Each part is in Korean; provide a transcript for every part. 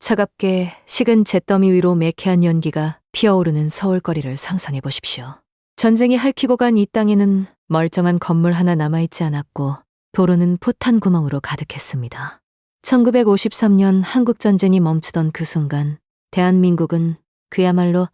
차갑게 식은 잿더미 위로 매캐한 연기가 피어오르는 서울거리를 상상해 보십시오. 전쟁이 핥히고 간 이 땅에는 멀쩡한 건물 하나 남아있지 않았고 도로는 포탄 구멍으로 가득했습니다. 1953년 한국전쟁이 멈추던 그 순간 대한민국은 그야말로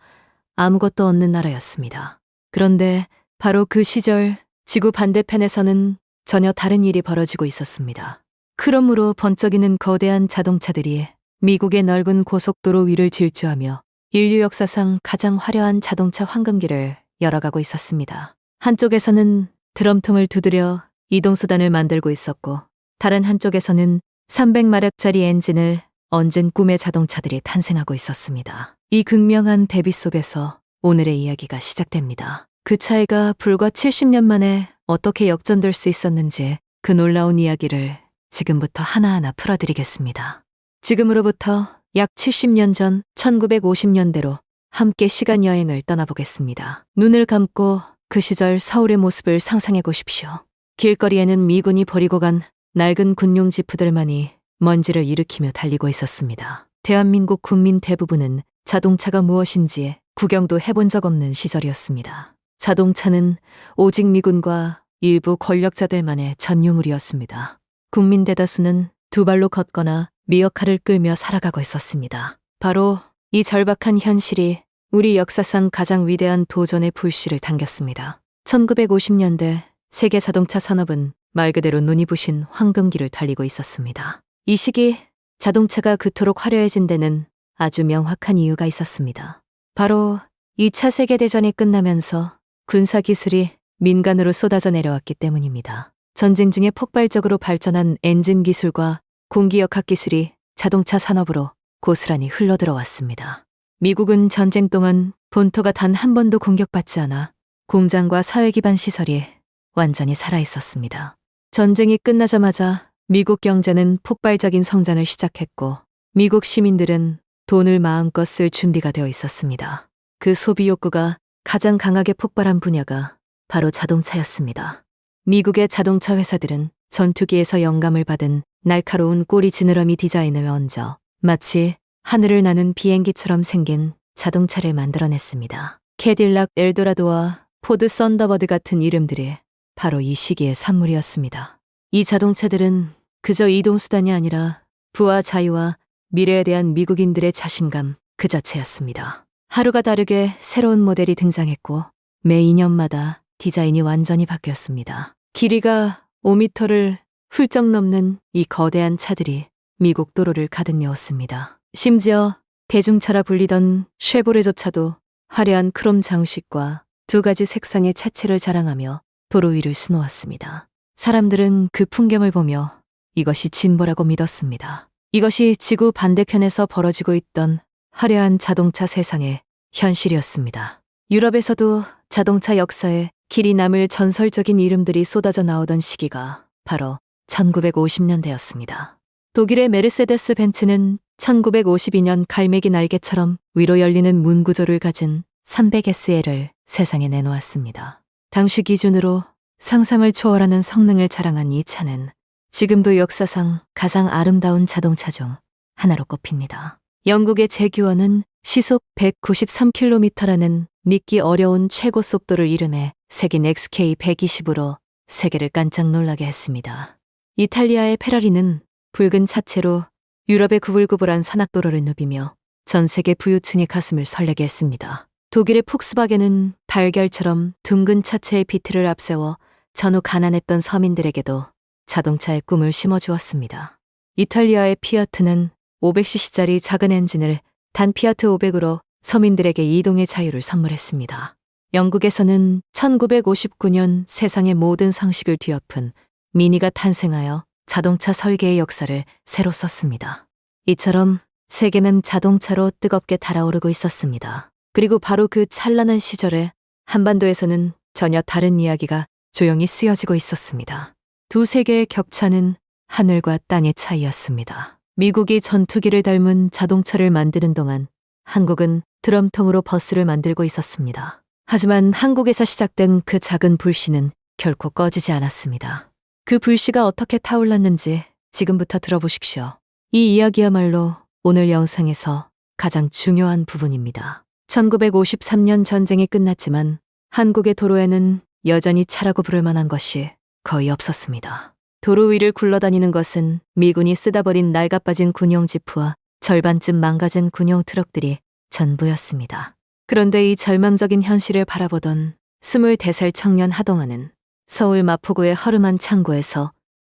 아무것도 없는 나라였습니다. 그런데 바로 그 시절 지구 반대편에서는 전혀 다른 일이 벌어지고 있었습니다. 크롬으로 번쩍이는 거대한 자동차들이 미국의 넓은 고속도로 위를 질주하며 인류 역사상 가장 화려한 자동차 황금기를 열어가고 있었습니다. 한쪽에서는 드럼통을 두드려 이동수단을 만들고 있었고 다른 한쪽에서는 300마력짜리 엔진을 얹은 꿈의 자동차들이 탄생하고 있었습니다. 이 극명한 대비 속에서 오늘의 이야기가 시작됩니다. 그 차이가 불과 70년 만에 어떻게 역전될 수 있었는지 그 놀라운 이야기를 지금부터 하나하나 풀어드리겠습니다. 지금으로부터 약 70년 전 1950년대로 함께 시간 여행을 떠나보겠습니다. 눈을 감고 그 시절 서울의 모습을 상상해 보십시오. 길거리에는 미군이 버리고 간 낡은 군용 지프들만이 먼지를 일으키며 달리고 있었습니다. 대한민국 국민 대부분은 자동차가 무엇인지 구경도 해본 적 없는 시절이었습니다. 자동차는 오직 미군과 일부 권력자들만의 전유물이었습니다. 국민 대다수는 두 발로 걷거나 미어카를 끌며 살아가고 있었습니다. 바로 이 절박한 현실이 우리 역사상 가장 위대한 도전의 불씨를 당겼습니다. 1950년대 세계 자동차 산업은 말 그대로 눈이 부신 황금기를 달리고 있었습니다. 이 시기 자동차가 그토록 화려해진 데는 아주 명확한 이유가 있었습니다. 바로 2차 세계대전이 끝나면서 군사기술이 민간으로 쏟아져 내려왔기 때문입니다. 전쟁 중에 폭발적으로 발전한 엔진 기술과 공기역학 기술이 자동차 산업으로 고스란히 흘러들어왔습니다. 미국은 전쟁 동안 본토가 단 한 번도 공격받지 않아 공장과 사회 기반 시설이 완전히 살아있었습니다. 전쟁이 끝나자마자 미국 경제는 폭발적인 성장을 시작했고 미국 시민들은 돈을 마음껏 쓸 준비가 되어 있었습니다. 그 소비 욕구가 가장 강하게 폭발한 분야가 바로 자동차였습니다. 미국의 자동차 회사들은 전투기에서 영감을 받은 날카로운 꼬리 지느러미 디자인을 얹어 마치 하늘을 나는 비행기처럼 생긴 자동차를 만들어냈습니다. 캐딜락 엘도라도와 포드 썬더버드 같은 이름들이 바로 이 시기의 산물이었습니다. 이 자동차들은 그저 이동수단이 아니라 부와 자유와 미래에 대한 미국인들의 자신감 그 자체였습니다. 하루가 다르게 새로운 모델이 등장했고 매 2년마다 디자인이 완전히 바뀌었습니다. 길이가 5m를 훌쩍 넘는 이 거대한 차들이 미국 도로를 가득 메웠습니다. 심지어 대중차라 불리던 쉐보레조차도 화려한 크롬 장식과 2가지 색상의 차체를 자랑하며 도로 위를 수놓았습니다. 사람들은 그 풍경을 보며 이것이 진보라고 믿었습니다. 이것이 지구 반대편에서 벌어지고 있던 화려한 자동차 세상의 현실이었습니다. 유럽에서도 자동차 역사에 길이 남을 전설적인 이름들이 쏟아져 나오던 시기가 바로 1950년대였습니다. 독일의 메르세데스 벤츠는 1952년 갈매기 날개처럼 위로 열리는 문 구조를 가진 300SL을 세상에 내놓았습니다. 당시 기준으로 상상을 초월하는 성능을 자랑한 이 차는 지금도 역사상 가장 아름다운 자동차 중 하나로 꼽힙니다. 영국의 제규어는 시속 193km라는 믿기 어려운 최고 속도를 이름해 새긴 XK120으로 세계를 깜짝 놀라게 했습니다. 이탈리아의 페라리는 붉은 차체로 유럽의 구불구불한 산악도로를 누비며 전 세계 부유층의 가슴을 설레게 했습니다. 독일의 폭스바겐은 달걀처럼 둥근 차체의 비트를 앞세워 전후 가난했던 서민들에게도 자동차의 꿈을 심어주었습니다. 이탈리아의 피아트는 500cc짜리 작은 엔진을 단 피아트 500으로 서민들에게 이동의 자유를 선물했습니다. 영국에서는 1959년 세상의 모든 상식을 뒤엎은 미니가 탄생하여 자동차 설계의 역사를 새로 썼습니다. 이처럼 세계는 자동차로 뜨겁게 달아오르고 있었습니다. 그리고 바로 그 찬란한 시절에 한반도에서는 전혀 다른 이야기가 조용히 쓰여지고 있었습니다. 두 세계의 격차는 하늘과 땅의 차이였습니다. 미국이 전투기를 닮은 자동차를 만드는 동안 한국은 드럼통으로 버스를 만들고 있었습니다. 하지만 한국에서 시작된 그 작은 불씨는 결코 꺼지지 않았습니다. 그 불씨가 어떻게 타올랐는지 지금부터 들어보십시오. 이 이야기야말로 오늘 영상에서 가장 중요한 부분입니다. 1953년 전쟁이 끝났지만 한국의 도로에는 여전히 차라고 부를 만한 것이 거의 없었습니다. 도로 위를 굴러다니는 것은 미군이 쓰다 버린 낡아빠진 군용 지프와 절반쯤 망가진 군용 트럭들이 전부였습니다. 그런데 이 절망적인 현실을 바라보던 24살 청년 하동환은 서울 마포구의 허름한 창고에서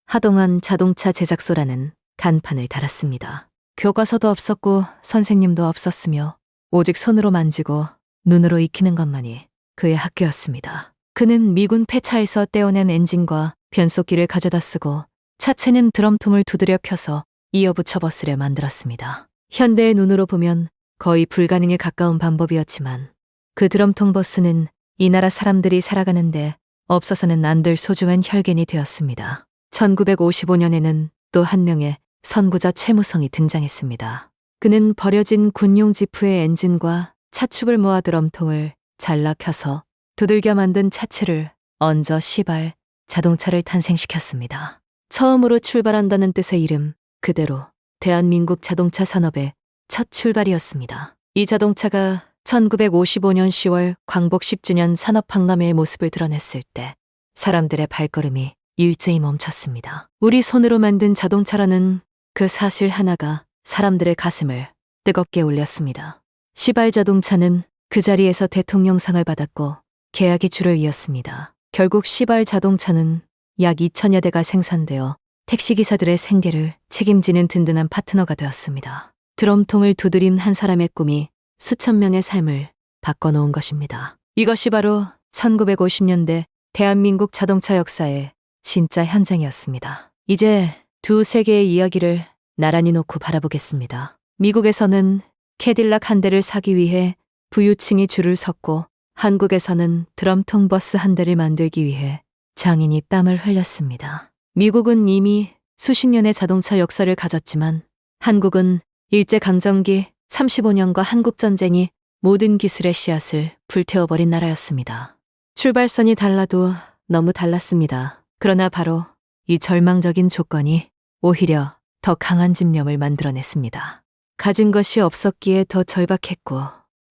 하동환 자동차 제작소라는 간판을 달았습니다. 교과서도 없었고 선생님도 없었으며 오직 손으로 만지고 눈으로 익히는 것만이 그의 학교였습니다. 그는 미군 폐차에서 떼어낸 엔진과 변속기를 가져다 쓰고 차체는 드럼통을 두드려 펴서 이어붙여 버스를 만들었습니다. 현대의 눈으로 보면 거의 불가능에 가까운 방법이었지만 그 드럼통 버스는 이 나라 사람들이 살아가는데 없어서는 안 될 소중한 혈견이 되었습니다. 1955년에는 또 한 명의 선구자 최무성이 등장했습니다. 그는 버려진 군용 지프의 엔진과 차축을 모아 드럼통을 잘라 켜서 두들겨 만든 차체를 얹어 시발 자동차를 탄생시켰습니다. 처음으로 출발한다는 뜻의 이름 그대로 대한민국 자동차 산업의 첫 출발이었습니다. 이 자동차가 1955년 10월 광복 10주년 산업박람회의 모습을 드러냈을 때 사람들의 발걸음이 일제히 멈췄습니다. 우리 손으로 만든 자동차라는 그 사실 하나가 사람들의 가슴을 뜨겁게 울렸습니다. 시발 자동차는 그 자리에서 대통령상을 받았고 계약이 줄을 이었습니다. 결국 시발 자동차는 약 2천여 대가 생산되어 택시기사들의 생계를 책임지는 든든한 파트너가 되었습니다. 드럼통을 두드린 한 사람의 꿈이 수천 명의 삶을 바꿔놓은 것입니다. 이것이 바로 1950년대 대한민국 자동차 역사의 진짜 현장이었습니다. 이제 두 세계의 이야기를 나란히 놓고 바라보겠습니다. 미국에서는 캐딜락 한 대를 사기 위해 부유층이 줄을 섰고 한국에서는 드럼통 버스 한 대를 만들기 위해 장인이 땀을 흘렸습니다. 미국은 이미 수십 년의 자동차 역사를 가졌지만 한국은 일제강점기 35년과 한국전쟁이 모든 기술의 씨앗을 불태워버린 나라였습니다. 출발선이 달라도 너무 달랐습니다. 그러나 바로 이 절망적인 조건이 오히려 더 강한 집념을 만들어냈습니다. 가진 것이 없었기에 더 절박했고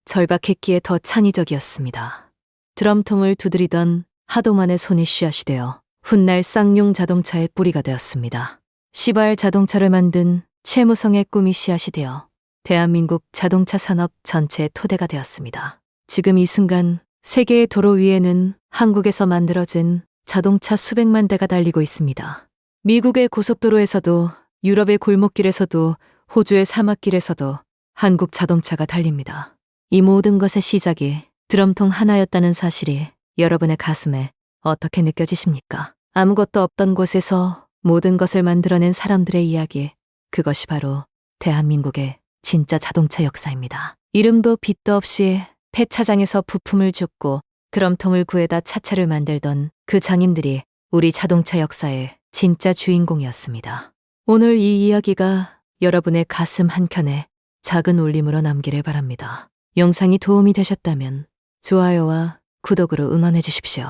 절박했기에 더 창의적이었습니다. 드럼통을 두드리던 하동환의 손이 씨앗이 되어 훗날 쌍용 자동차의 뿌리가 되었습니다. 시발 자동차를 만든 최무성의 꿈이 씨앗이 되어 대한민국 자동차 산업 전체의 토대가 되었습니다. 지금 이 순간 세계의 도로 위에는 한국에서 만들어진 자동차 수백만 대가 달리고 있습니다. 미국의 고속도로에서도 유럽의 골목길에서도 호주의 사막길에서도 한국 자동차가 달립니다. 이 모든 것의 시작이 드럼통 하나였다는 사실이 여러분의 가슴에 어떻게 느껴지십니까? 아무것도 없던 곳에서 모든 것을 만들어낸 사람들의 이야기, 그것이 바로 대한민국의 진짜 자동차 역사입니다. 이름도 빛도 없이 폐차장에서 부품을 줍고 드럼통을 구해다 차체를 만들던 그 장인들이 우리 자동차 역사의 진짜 주인공이었습니다. 오늘 이 이야기가 여러분의 가슴 한켠에 작은 울림으로 남기를 바랍니다. 영상이 도움이 되셨다면 좋아요와 구독으로 응원해 주십시오.